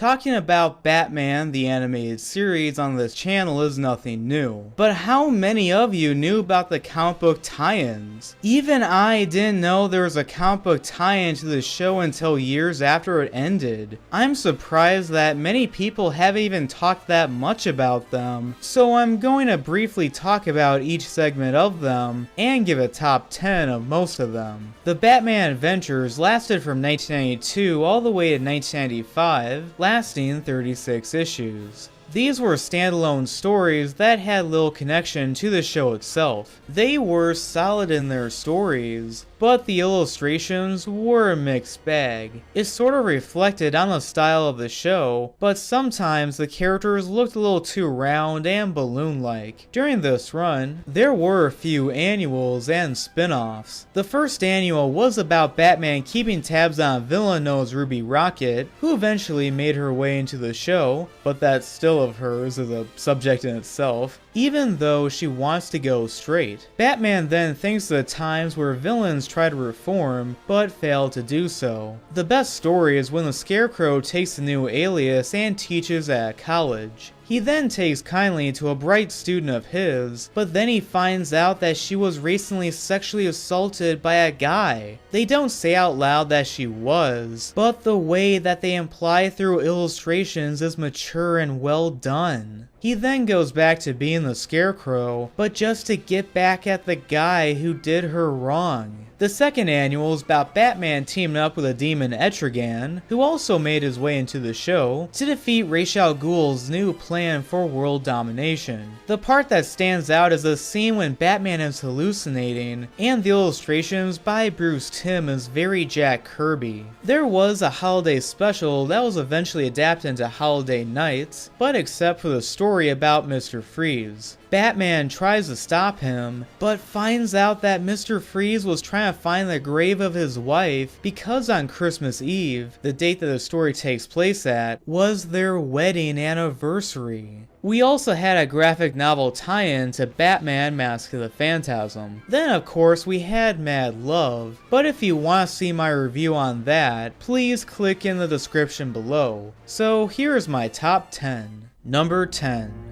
Talking about Batman the animated series on this channel is nothing new, but how many of you knew about the comic book tie-ins? Even I didn't know there was a comic book tie-in to the show until years after it ended. I'm surprised that many people haven't even talked that much about them, so I'm going to briefly talk about each segment of them and give a top 10 of most of them. The Batman adventures lasted from 1992 all the way to 1995, lasting 36 issues. These were standalone stories that had little connection to the show itself. They were solid in their stories, but the illustrations were a mixed bag. It sort of reflected on the style of the show, but sometimes the characters looked a little too round and balloon-like. During this run, there were a few annuals and spin-offs. The first annual was about Batman keeping tabs on a villain known as Ruby Rocket, who eventually made her way into the show, but that still of hers is a subject in itself, even though she wants to go straight. Batman then thinks of the times where villains try to reform, but fail to do so. The best story is when the Scarecrow takes a new alias and teaches at college. He then takes kindly to a bright student of his, but then he finds out that she was recently sexually assaulted by a guy. They don't say out loud that she was, but the way that they imply through illustrations is mature and well done. He then goes back to being the Scarecrow, but just to get back at the guy who did her wrong. The second annual is about Batman teaming up with a demon Etrigan, who also made his way into the show, to defeat Ra's al Ghul's new plan for world domination. The part that stands out is the scene when Batman is hallucinating, and the illustrations by Bruce Timm is very Jack Kirby. There was a holiday special that was eventually adapted into Holiday Nights, but except for the story about Mr. Freeze. Batman tries to stop him, but finds out that Mr. Freeze was trying to find the grave of his wife because on Christmas Eve, the date that the story takes place at, was their wedding anniversary. We also had a graphic novel tie-in to Batman Mask of the Phantasm. Then of course we had Mad Love, but if you want to see my review on that, please click in the description below. So here's my top 10. Number 10.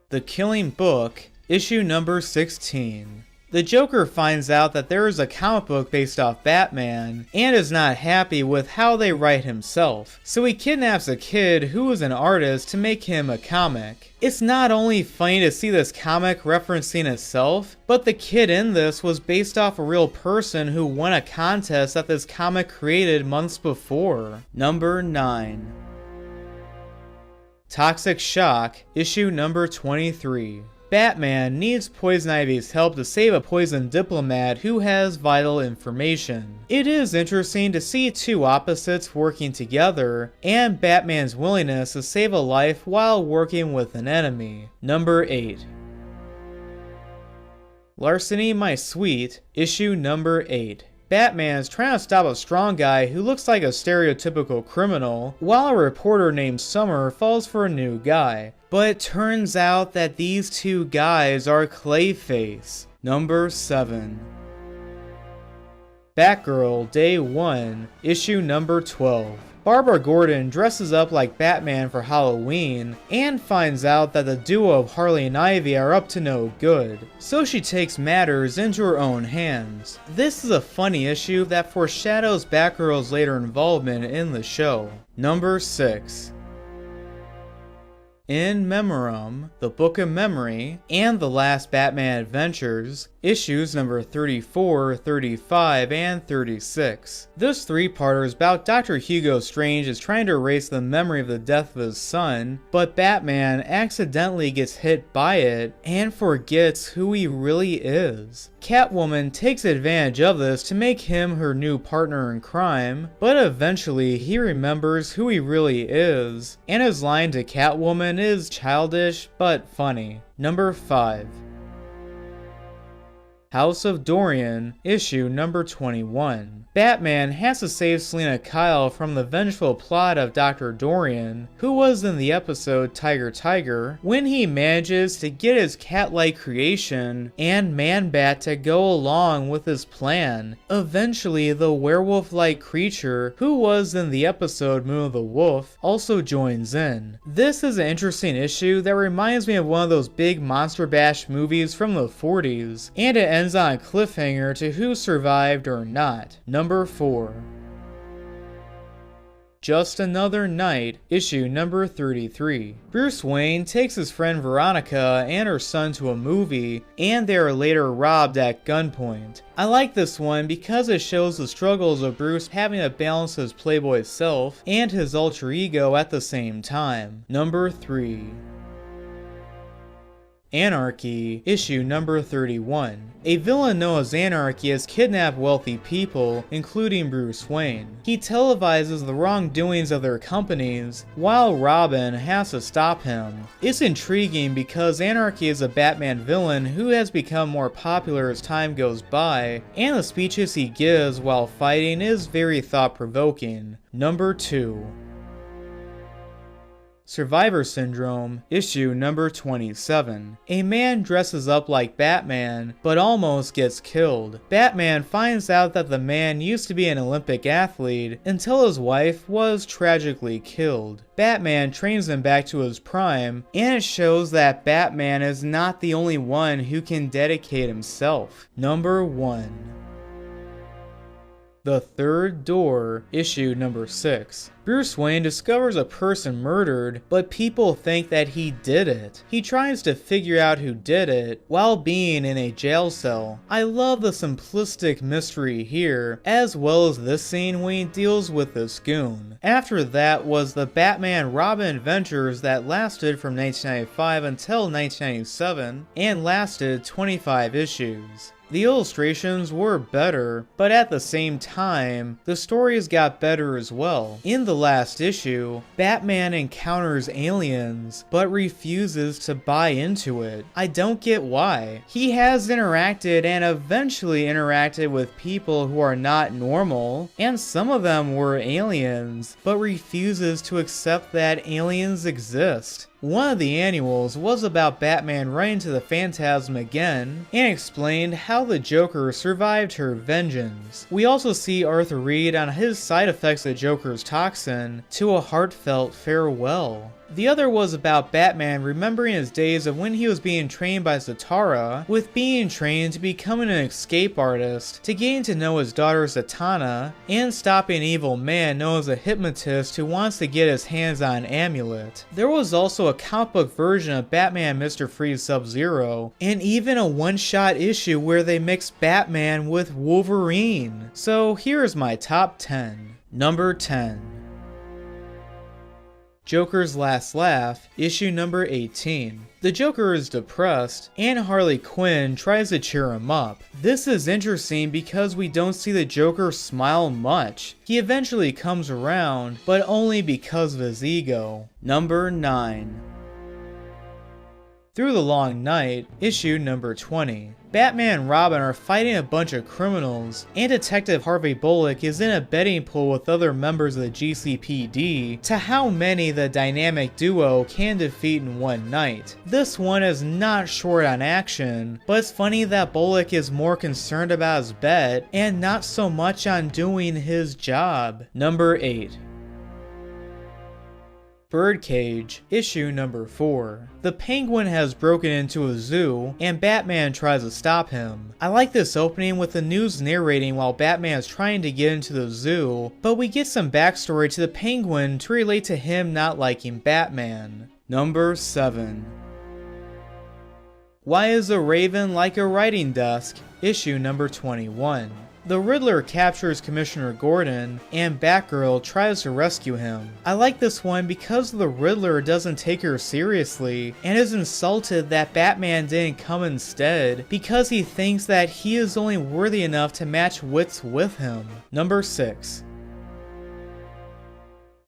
The Killing Book, issue number 16. The Joker finds out that there is a comic book based off Batman, and is not happy with how they write himself, so he kidnaps a kid who is an artist to make him a comic. It's not only funny to see this comic referencing itself, but the kid in this was based off a real person who won a contest that this comic created months before. Number 9. Toxic Shock, issue number 23. Batman needs Poison Ivy's help to save a poisoned diplomat who has vital information. It is interesting to see two opposites working together, and Batman's willingness to save a life while working with an enemy. Number 8. Larceny My Sweet, issue number 8. Batman is trying to stop a strong guy who looks like a stereotypical criminal, while a reporter named Summer falls for a new guy. But it turns out that these two guys are Clayface. Number 7. Batgirl Day 1, issue number 12. Barbara Gordon dresses up like Batman for Halloween and finds out that the duo of Harley and Ivy are up to no good, so she takes matters into her own hands. This is a funny issue that foreshadows Batgirl's later involvement in the show. Number 6. In Memoriam, The Book of Memory, and The Last Batman Adventures, issues number 34, 35, and 36. This three-parter is about Dr. Hugo Strange is trying to erase the memory of the death of his son, but Batman accidentally gets hit by it and forgets who he really is. Catwoman takes advantage of this to make him her new partner in crime, but eventually he remembers who he really is, and his line to Catwoman is childish but funny. Number 5. House of Dorian, issue number 21. Batman has to save Selina Kyle from the vengeful plot of Dr. Dorian, who was in the episode Tiger Tiger, when he manages to get his cat-like creation and Man-Bat to go along with his plan. Eventually, the werewolf-like creature, who was in the episode Moon of the Wolf, also joins in. This is an interesting issue that reminds me of one of those big Monster Bash movies from the 40s, and it ends on a cliffhanger to who survived or not. Number 4. Just Another Night, issue number 33. Bruce Wayne takes his friend Veronica and her son to a movie, and they are later robbed at gunpoint. I like this one because it shows the struggles of Bruce having to balance his playboy self and his alter ego at the same time. Number 3. Anarchy, issue number 31. A villain known as Anarchy has kidnapped wealthy people, including Bruce Wayne. He televises the wrongdoings of their companies, while Robin has to stop him. It's intriguing because Anarchy is a Batman villain who has become more popular as time goes by, and the speeches he gives while fighting is very thought-provoking. Number 2. Survivor Syndrome, issue number 27. A man dresses up like Batman, but almost gets killed. Batman finds out that the man used to be an Olympic athlete until his wife was tragically killed. Batman trains him back to his prime, and it shows that Batman is not the only one who can dedicate himself. Number 1. The Third Door, issue number 6. Bruce Wayne discovers a person murdered, but people think that he did it. He tries to figure out who did it while being in a jail cell. I love the simplistic mystery here, as well as this scene when he deals with this goon. After that was the Batman Robin adventures that lasted from 1995 until 1997, and lasted 25 issues. The illustrations were better, but at the same time, the stories got better as well. In the last issue, Batman encounters aliens, but refuses to buy into it. I don't get why. He has interacted and eventually interacted with people who are not normal, and some of them were aliens, but refuses to accept that aliens exist. One of the annuals was about Batman running to the Phantasm again, and explained how the Joker survived her vengeance. We also see Arthur Reed on his side effects of Joker's toxin to a heartfelt farewell. The other was about Batman remembering his days of when he was being trained by Zatara, with being trained to becoming an escape artist, to getting to know his daughter Zatanna, and stopping an evil man known as a hypnotist who wants to get his hands on an amulet. There was also a comic book version of Batman Mr. Freeze Sub-Zero, and even a one-shot issue where they mixed Batman with Wolverine. So here's my top 10. Number 10. Joker's Last Laugh, issue number 18. The Joker is depressed, and Harley Quinn tries to cheer him up. This is interesting because we don't see the Joker smile much. He eventually comes around, but only because of his ego. Number 9. Through the Long Night, issue number 20. Batman and Robin are fighting a bunch of criminals, and Detective Harvey Bullock is in a betting pool with other members of the GCPD to how many the dynamic duo can defeat in one night. This one is not short on action, but it's funny that Bullock is more concerned about his bet and not so much on doing his job. Number 8. Birdcage, issue number 4. The Penguin has broken into a zoo, and Batman tries to stop him. I like this opening with the news narrating while Batman is trying to get into the zoo, but we get some backstory to the Penguin to relate to him not liking Batman. Number 7. Why is a Raven like a writing desk? Issue number 21. The Riddler captures Commissioner Gordon, and Batgirl tries to rescue him. I like this one because the Riddler doesn't take her seriously, and is insulted that Batman didn't come instead, because he thinks that he is only worthy enough to match wits with him. Number 6.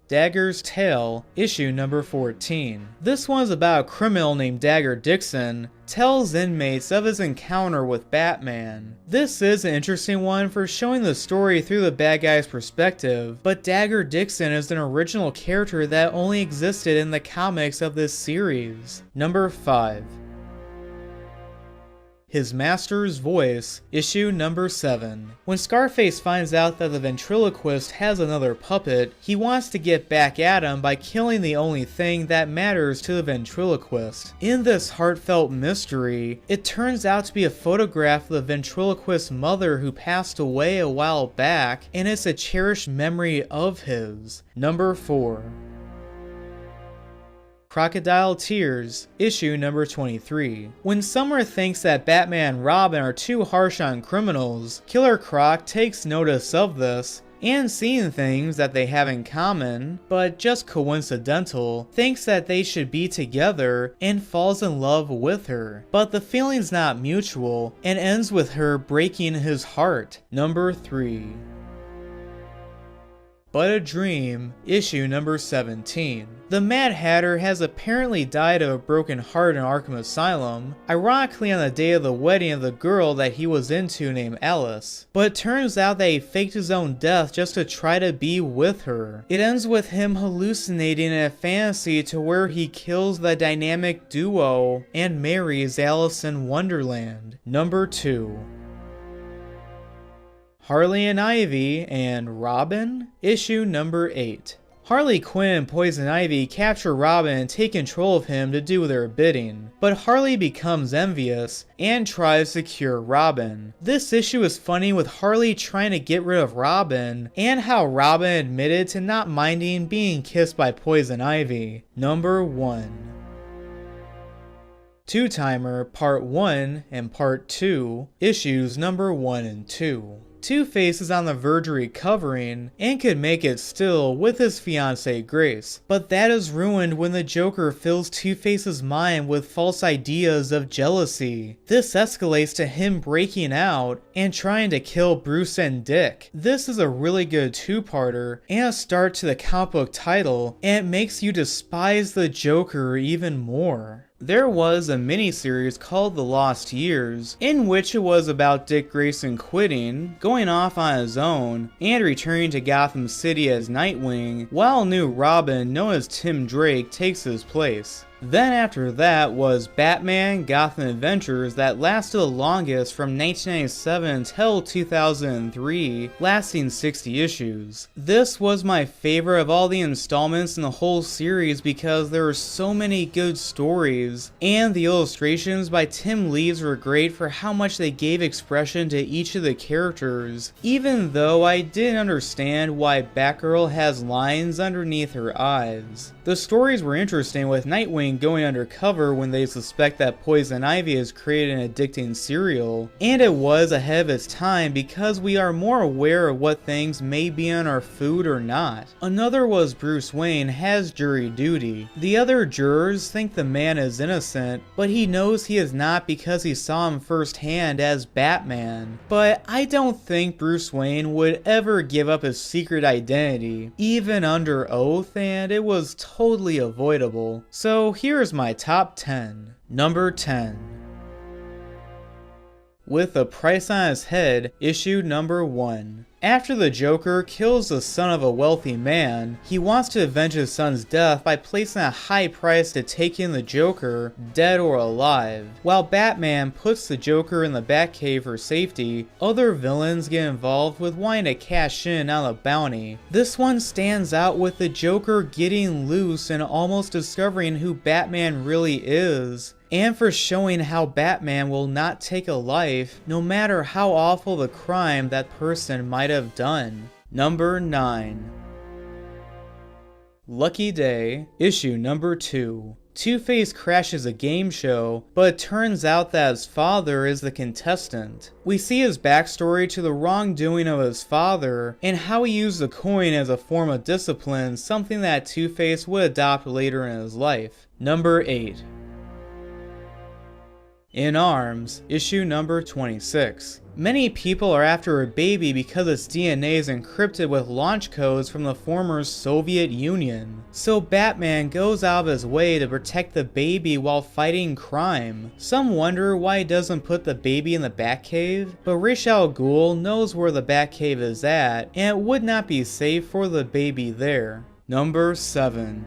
Dagger's Tale, issue number 14. This one's about a criminal named Dagger Dixon tells inmates of his encounter with Batman. This is an interesting one for showing the story through the bad guy's perspective, but Dagger Dixon is an original character that only existed in the comics of this series. Number 5. His Master's Voice, issue number 7. When Scarface finds out that the ventriloquist has another puppet, he wants to get back at him by killing the only thing that matters to the ventriloquist. In this heartfelt mystery, it turns out to be a photograph of the ventriloquist's mother who passed away a while back, and it's a cherished memory of his. Number 4. Crocodile Tears, issue number 23. When Summer thinks that Batman and Robin are too harsh on criminals, Killer Croc takes notice of this, and seeing things that they have in common, but just coincidental, thinks that they should be together and falls in love with her. But the feeling's not mutual, and ends with her breaking his heart. Number 3. But a Dream, issue number 17. The Mad Hatter has apparently died of a broken heart in Arkham Asylum, ironically on the day of the wedding of the girl that he was into named Alice. But it turns out that he faked his own death just to try to be with her. It ends with him hallucinating in a fantasy to where he kills the dynamic duo and marries Alice in Wonderland. Number 2. Harley and Ivy and Robin, issue number 8. Harley Quinn and Poison Ivy capture Robin and take control of him to do their bidding, but Harley becomes envious and tries to cure Robin. This issue is funny with Harley trying to get rid of Robin, and how Robin admitted to not minding being kissed by Poison Ivy. Number 1. Two-Timer Part 1 and Part 2, issues number 1 and 2. Two-Face is on the verge of recovering and could make it still with his fiancée Grace, but that is ruined when the Joker fills Two-Face's mind with false ideas of jealousy. This escalates to him breaking out and trying to kill Bruce and Dick. This is a really good two-parter and a start to the comic book title, and it makes you despise the Joker even more. There was a miniseries called The Lost Years, in which it was about Dick Grayson quitting, going off on his own, and returning to Gotham City as Nightwing, while new Robin, known as Tim Drake, takes his place. Then after that was Batman Gotham Adventures that lasted the longest from 1997 until 2003, lasting 60 issues. This was my favorite of all the installments in the whole series because there were so many good stories, and the illustrations by Tim Lees were great for how much they gave expression to each of the characters, even though I didn't understand why Batgirl has lines underneath her eyes. The stories were interesting with Nightwing going undercover when they suspect that Poison Ivy has created an addicting cereal, and it was ahead of its time because we are more aware of what things may be in our food or not. Another was Bruce Wayne has jury duty. The other jurors think the man is innocent, but he knows he is not because he saw him firsthand as Batman. But I don't think Bruce Wayne would ever give up his secret identity, even under oath, and it was totally avoidable. So here's my top 10. Number 10. With a Price on His Head, issue number 1. After the Joker kills the son of a wealthy man, he wants to avenge his son's death by placing a high price to take in the Joker, dead or alive. While Batman puts the Joker in the Batcave for safety, other villains get involved with wanting to cash in on the bounty. This one stands out with the Joker getting loose and almost discovering who Batman really is, and for showing how Batman will not take a life, no matter how awful the crime that person might have done. Number 9. Lucky Day, issue number 2. Two-Face crashes a game show, but it turns out that his father is the contestant. We see his backstory to the wrongdoing of his father, and how he used the coin as a form of discipline, something that Two-Face would adopt later in his life. Number 8. In Arms, issue number 26. Many people are after a baby because its DNA is encrypted with launch codes from the former Soviet Union. So Batman goes out of his way to protect the baby while fighting crime. Some wonder why he doesn't put the baby in the Batcave, but Ra's al Ghul knows where the Batcave is at, and it would not be safe for the baby there. Number 7.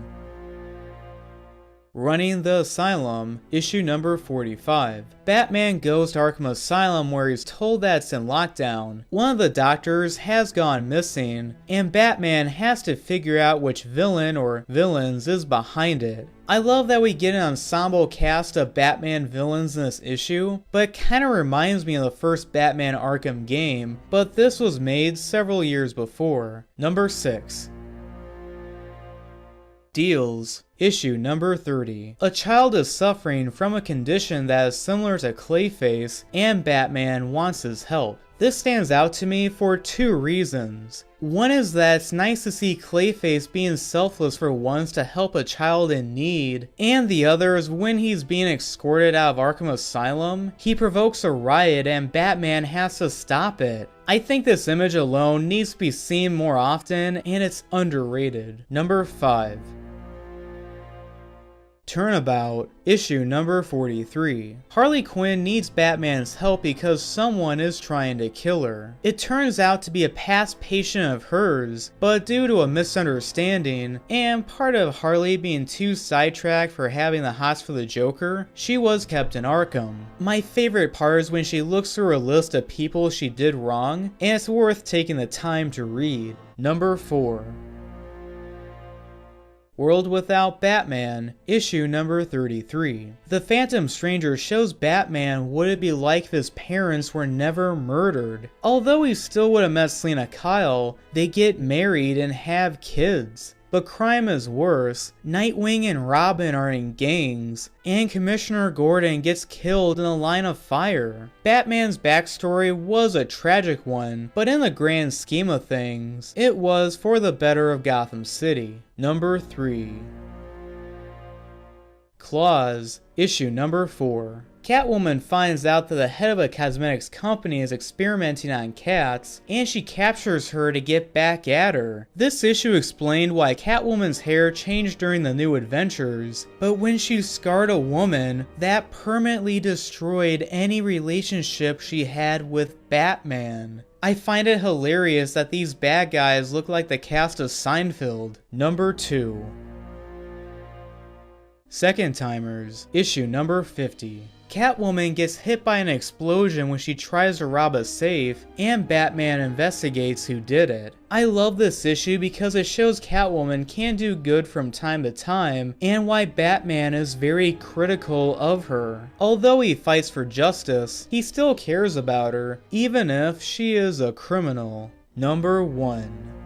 Running the Asylum, issue number 45. Batman goes to Arkham Asylum where he's told that it's in lockdown. One of the doctors has gone missing, and Batman has to figure out which villain or villains is behind it. I love that we get an ensemble cast of Batman villains in this issue, but it kinda reminds me of the first Batman Arkham game, but this was made several years before. Number 6. Deals, issue number 30. A child is suffering from a condition that is similar to Clayface, and Batman wants his help. This stands out to me for two reasons. One is that it's nice to see Clayface being selfless for once to help a child in need, and the other is when he's being escorted out of Arkham Asylum, he provokes a riot and Batman has to stop it. I think this image alone needs to be seen more often, and it's underrated. Number 5. Turnabout, issue number 43. Harley Quinn needs Batman's help because someone is trying to kill her. It turns out to be a past patient of hers, but due to a misunderstanding, and part of Harley being too sidetracked for having the hots for the Joker, she was kept in Arkham. My favorite part is when she looks through a list of people she did wrong, and it's worth taking the time to read. Number 4. World Without Batman, issue number 33. The Phantom Stranger shows Batman what it'd be like if his parents were never murdered. Although he still would have met Selina Kyle, they get married and have kids. But crime is worse. Nightwing and Robin are in gangs, and Commissioner Gordon gets killed in a line of fire. Batman's backstory was a tragic one, but in the grand scheme of things, it was for the better of Gotham City. Number 3. Claws, issue number 4. Catwoman finds out that the head of a cosmetics company is experimenting on cats, and she captures her to get back at her. This issue explained why Catwoman's hair changed during the New Adventures, but when she scarred a woman, that permanently destroyed any relationship she had with Batman. I find it hilarious that these bad guys look like the cast of Seinfeld. Number 2. Second Timers, issue number 50. Catwoman gets hit by an explosion when she tries to rob a safe, and Batman investigates who did it. I love this issue because it shows Catwoman can do good from time to time, and why Batman is very critical of her. Although he fights for justice, he still cares about her, even if she is a criminal. Number 1.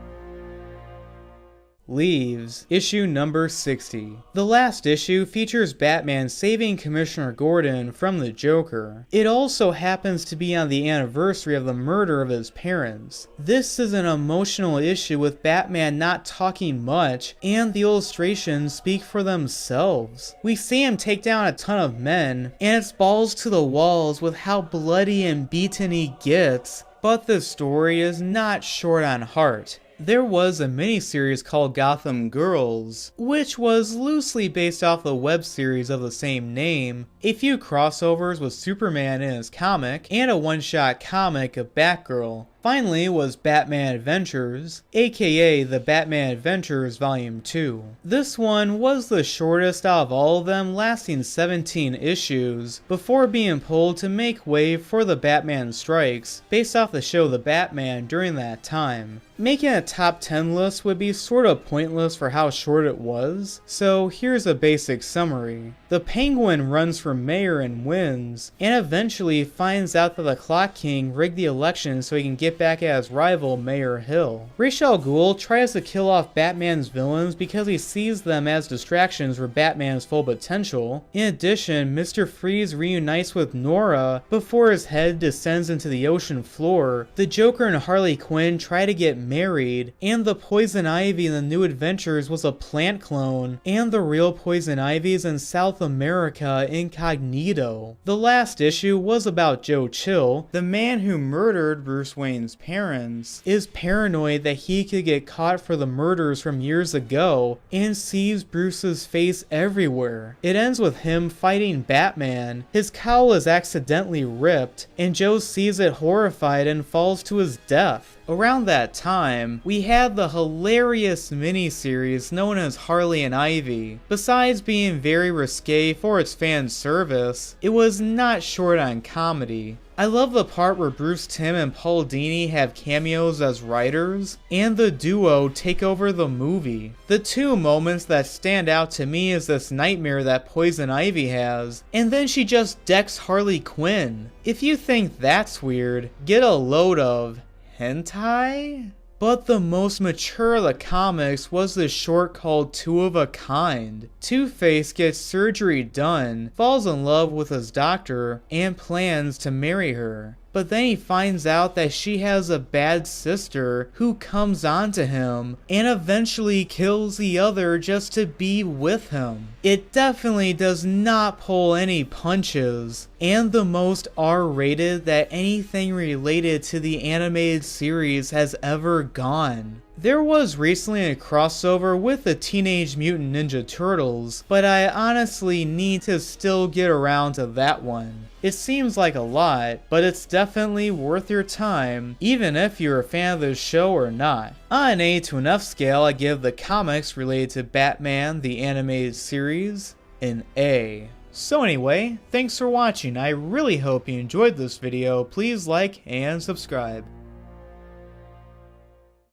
Leaves, issue number 60. The last issue features Batman saving Commissioner Gordon from the Joker. It also happens to be on the anniversary of the murder of his parents. This is an emotional issue with Batman not talking much, and the illustrations speak for themselves. We see him take down a ton of men, and it's balls to the walls with how bloody and beaten he gets, but the story is not short on heart. There was a miniseries called Gotham Girls, which was loosely based off the web series of the same name, a few crossovers with Superman in his comic, and a one-shot comic of Batgirl. Finally was Batman Adventures, aka the Batman Adventures Volume 2. This one was the shortest out of all of them, lasting 17 issues, before being pulled to make way for the Batman Strikes, based off the show The Batman during that time. Making a top 10 list would be sort of pointless for how short it was, so here's a basic summary. The Penguin runs for mayor and wins, and eventually finds out that the Clock King rigged the election so he can get back at his rival Mayor Hill. Ra's al Ghul tries to kill off Batman's villains because he sees them as distractions for Batman's full potential. In addition, Mr. Freeze reunites with Nora before his head descends into the ocean floor. The Joker and Harley Quinn try to get married, and the Poison Ivy in the New Adventures was a plant clone, and the real Poison Ivy is in South America in incognito. The last issue was about Joe Chill, the man who murdered Bruce Wayne's parents, is paranoid that he could get caught for the murders from years ago and sees Bruce's face everywhere. It ends with him fighting Batman. His cowl is accidentally ripped, and Joe sees it horrified and falls to his death. Around that time, we had the hilarious miniseries known as Harley and Ivy. Besides being very risque for its fan service, it was not short on comedy. I love the part where Bruce Timm and Paul Dini have cameos as writers, and the duo take over the movie. The two moments that stand out to me is this nightmare that Poison Ivy has, and then she just decks Harley Quinn. If you think that's weird, get a load of hentai? But the most mature of the comics was the short called Two of a Kind. Two-Face gets surgery done, falls in love with his doctor, and plans to marry her. But then he finds out that she has a bad sister who comes on to him and eventually kills the other just to be with him. It definitely does not pull any punches, and the most R-rated that anything related to the animated series has ever gone. There was recently a crossover with the Teenage Mutant Ninja Turtles, but I honestly need to still get around to that one. It seems like a lot, but it's definitely worth your time, even if you're a fan of the show or not. On an A to an F scale, I give the comics related to Batman, the animated series, an A. So anyway, thanks for watching. I really hope you enjoyed this video. Please like and subscribe.